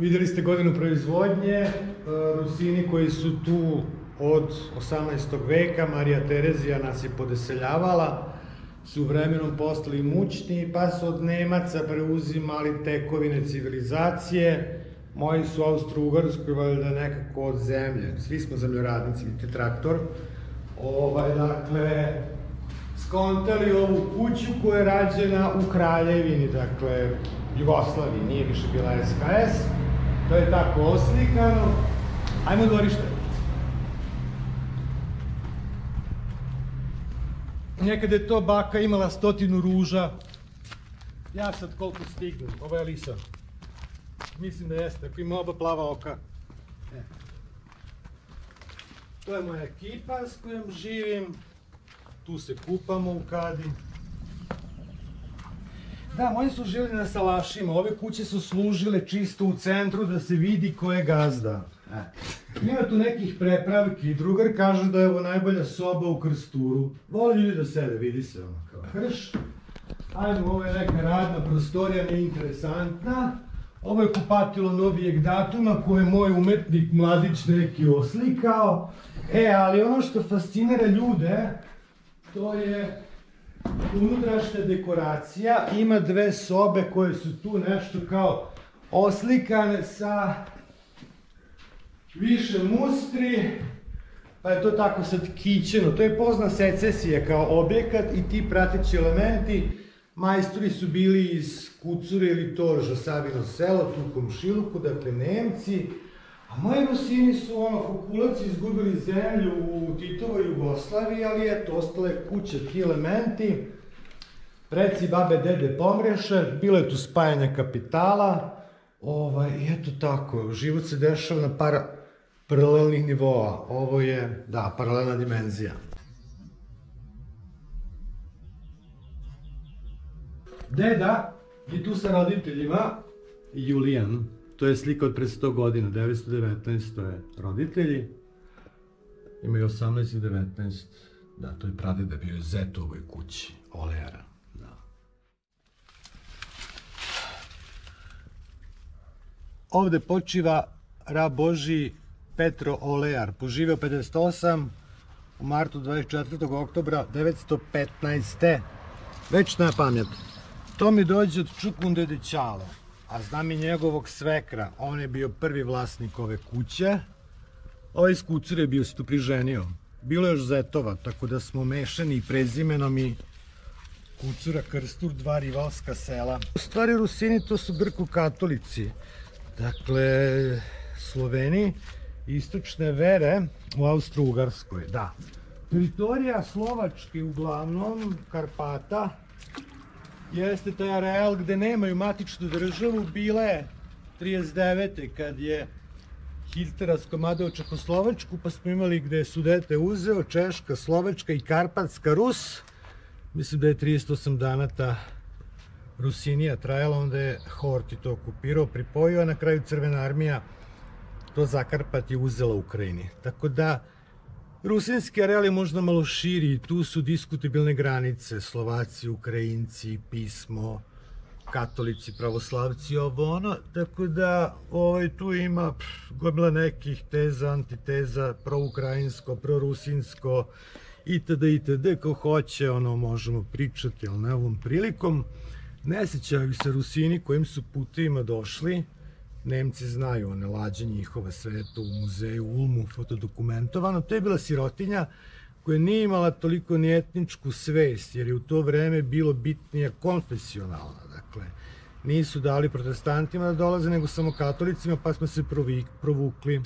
Vidjeli ste godinu proizvodnje, Rusini koji su tu od 18. veka, Marija Terezija nas je podeseljavala, su vremenom postali mućni, pa su od Nemaca preuzimali tekovine civilizacije. Moji su u Austro-Ugarskoj valjda nekako od zemlje, svi smo zemljoradnici, vidite traktor. Dakle, skontali ovu kuću koja je rađena u Kraljevini, dakle, Jugoslaviji, nije više bila SHS. To je tako oslikano. Ajmo dvorište. Nekada je to baka imala 100 ruža. Ja sad koliko stignem, ovo je Alisa. Mislim da jeste, ako ima oba plava oka. To je moja ekipa s kojom živim. Tu se kupamo u kadi. Da, moji su živjeli na salašima. Ove kuće su služile čisto u centru da se vidi ko je gazda. Ima tu nekih prepravki. Drugar kaže da je ovo najbolja soba u Krsturu. Vole ljudi da sede, vidi se ono kao krš. Ajmo, ovo je neka radna prostorija, neinteresantna. Ovo je kupatilo novijeg datuma koje je moj umetnik mladić neki oslikao. Ali ono što fascinira ljude, to je unutrašnja dekoracija. Ima dve sobe koje su tu nešto kao oslikane sa više mustri, pa je to tako sad kićeno. To je pozna secesija kao objekat i ti prateći elementi. Majstori su bili iz Kucure ili Torža, Savino selo, tu u komšiluku, dakle Nemci. A moji Rusini su ono kokulaci izgubili zemlju u Titovoj Jugoslaviji, ali eto, ostale kuće, ti elementi. Preci, babe, dede pomreše, bilo je tu spajanje kapitala. I eto tako, život se dešava na par paralelnih nivoa. Ovo je, da, paralelna dimenzija. Deda je tu sa roditeljima, Julijan, to je slika od pred 100 godina, 919, to je roditelji, imaju 18 i 19, da, to je pradeda bio je zet u ovoj kući, Olejara, da. Ovde počiva rab Božji Petro Olejar, poživeo 58, u martu 24. oktobra 915. Večna pamet. To mi dođe od Čukunde Dećale, a znam i njegovog svekra, on je bio prvi vlasnik ove kuće. Ovaj iz Kucure je bio se tu priženio. Bilo je još zetova, tako da smo mešani i prezimenom i Kucura, Krstur, dva rivalska sela. U stvari Rusini to su grko-katolici, dakle Sloveni istočne vere u Austro-Ugarskoj, da. Teritorija Slovačke, uglavnom Karpata, jeste taj areal gde nemaju matičnu državu, bila je 39. kad je Hitler raskomadao Čehoslovačku, pa smo imali gde je Sudete uzeo, Češka, Slovačka i Karpatska Rus. Mislim da je 38 dana ta Rusinija trajala, onda je Horti to okupirao, pripojio, a na kraju Crvena armija to Zakarpat je uzela Ukrajini. Tako da rusinski areal je možda malo širi, tu su diskutabilne granice, Slovaci, Ukrajinci, pismo, katolici, pravoslavci, ovo ono, tako da tu ima gomila nekih teza, antiteza, proukrajinsko, prorusinsko, itd. Ko hoće, ono možemo pričati, ali ne ovom prilikom. Ne sećaju se Rusini kojim su putevima došli. Nemci znaju one lađe njihova, sve je to u muzeju u Ulmu fotodokumentovano. To je bila sirotinja koja nije imala toliko ni etničku svest, jer je u to vreme bilo bitnije konfesionalna. Dakle, nisu dali protestantima da dolaze, nego samo katolicima, pa smo se provukli.